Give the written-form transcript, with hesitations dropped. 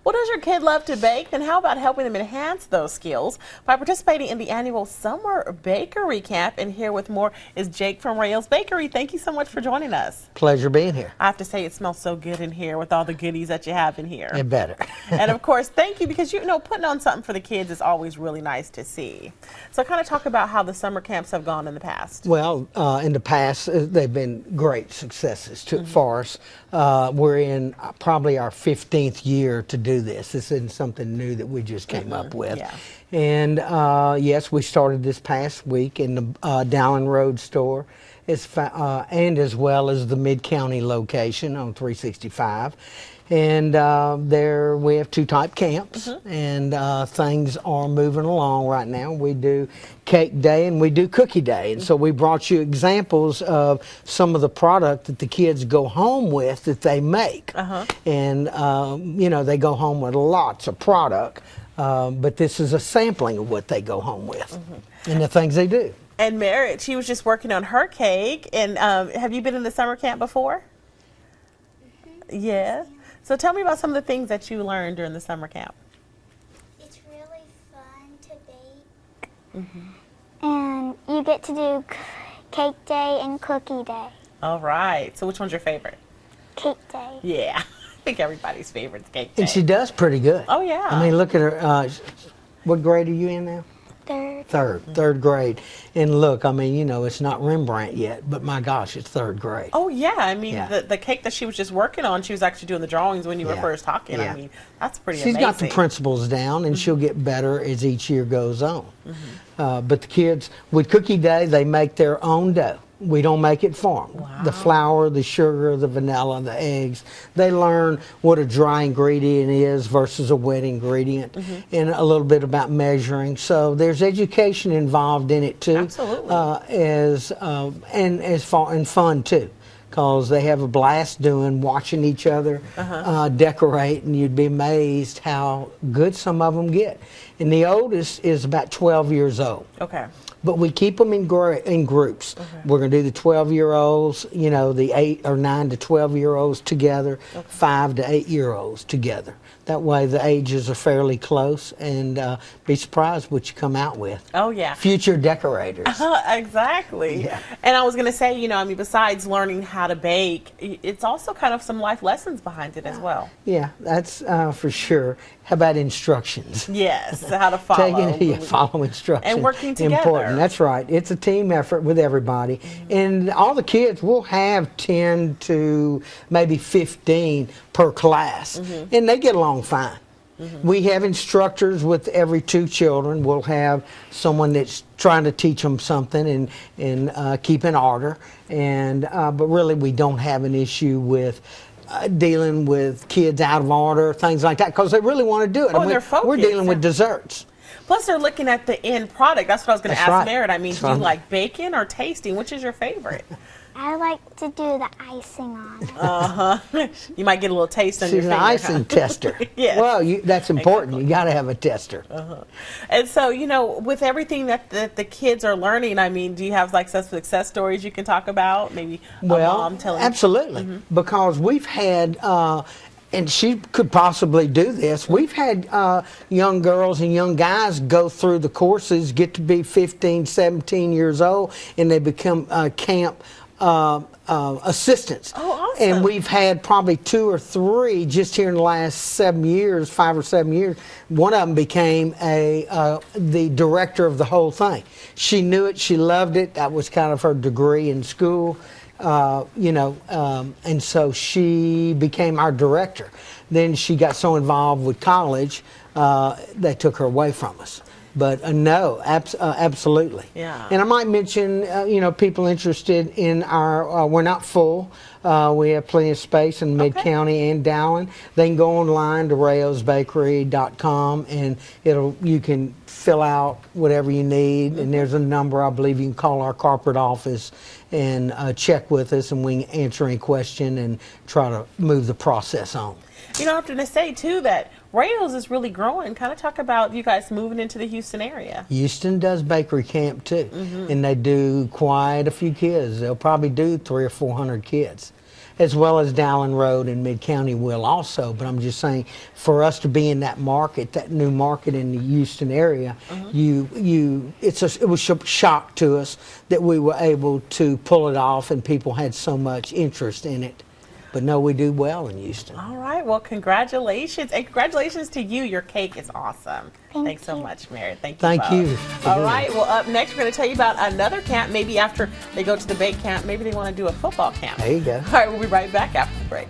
Well, does your kid love to bake? Then how about helping them enhance those skills by participating in the annual Summer Bakery Camp? And here with more is Jake from Rails Bakery. Thank you so much for joining us. Pleasure being here. I have to say, it smells so good in here with all the goodies that you have in here. It better. And of course, thank you, because you know, putting on something for the kids is always really nice to see. So kind of talk about how the summer camps have gone in the past. Well, in the past, they've been great successes for us. We're in probably our 15th year to do this. This isn't something new that we just came up with. Yeah. And yes, we started this past week in the Dowling Road store, and as well as the Mid-County location on 365. And there we have two type camps, and things are moving along right now. We do cake day and we do cookie day, and so we brought you examples of some of the product that the kids go home with that they make. And you know, they go home with lots of product, but this is a sampling of what they go home with and the things they do. And Merritt, she was just working on her cake. And have you been in the summer camp before? Yeah. So tell me about some of the things that you learned during the summer camp. It's really fun to bake. And you get to do cake day and cookie day. All right. So which one's your favorite? Cake day. Yeah. I think everybody's favorite is cake day. And she does pretty good. Oh, yeah. I mean, look at her. What grade are you in now? Third grade. And look, I mean, you know, it's not Rembrandt yet, but my gosh, it's third grade. Oh, yeah. I mean, the cake that she was just working on, she was actually doing the drawings when you were first talking. I mean, that's pretty amazing. She's got the principles down, and she'll get better as each year goes on. But the kids, with Cookie Day, they make their own dough. We don't make it for them. Wow. The flour, the sugar, the vanilla, the eggs. They learn what a dry ingredient is versus a wet ingredient, and a little bit about measuring. So there's education involved in it too. Absolutely. And fun too, because they have a blast watching each other decorate, and you'd be amazed how good some of them get. And the oldest is about 12 years old. Okay. But we keep them in groups. We're going to do the 12-year-olds, you know, the 8 or 9 to 12-year-olds together, 5 to 8-year-olds together. That way the ages are fairly close, and be surprised what you come out with. Oh, yeah. Future decorators. Exactly. Yeah. And I was going to say, you know, I mean, besides learning how to bake, it's also kind of some life lessons behind it as well. Yeah, that's for sure. How about instructions? Yes, how to follow. Follow instructions. And working together. Important. That's right. It's a team effort with everybody. And all the kids will have 10 to maybe 15 per class. And they get along fine. We have instructors with every 2 children. We'll have someone that's trying to teach them something and keep in order. And but really, we don't have an issue with dealing with kids out of order, things like that, because they really want to do it. Oh, and they're focused. We're dealing with desserts. Plus, they're looking at the end product. That's what I was going to ask Merritt. I mean, do you right. like baking or tasting? Which is your favorite? I like to do the icing on it. You might get a little taste on your She's finger. an icing tester. Yes. Well, that's important. You got to have a tester. And so, you know, with everything that the kids are learning, I mean, do you have like some success stories you can talk about? Maybe a mom telling. Absolutely, because we've had. And she could possibly do this. We've had young girls and young guys go through the courses, get to be 15, 17 years old, and they become camp assistants. Oh, awesome. And we've had probably 2 or 3 just here in the last 7 years, 5 or 7 years. One of them became the director of the whole thing. She knew it, she loved it. That was kind of her degree in school. You know, and so she became our director. Then she got so involved with college, they took her away from us. But no, absolutely. Yeah. And I might mention, you know, people interested in our, we're not full. We have plenty of space in Mid-County and Dowling. They can go online to railsbakery.com, and you can fill out whatever you need. And there's a number, I believe you can call our corporate office and check with us, and we can answer any question and try to move the process on. You know, I have to say, too, that Rails is really growing. Kind of talk about you guys moving into the Houston area. Houston does bakery camp, too. And they do quite a few kids. They'll probably do 300 or 400 kids. as well as Dowling Road and Mid-County will also. But I'm just saying, for us to be in that market, that new market in the Houston area, it was a shock to us that we were able to pull it off and people had so much interest in it. But no, we do well in Houston. All right. Well, congratulations. And congratulations to you. Your cake is awesome. Thanks so much, Mary. Thank you. Thank you. All right. Well, up next, we're going to tell you about another camp. Maybe after they go to the bake camp, maybe they want to do a football camp. There you go. All right. We'll be right back after the break.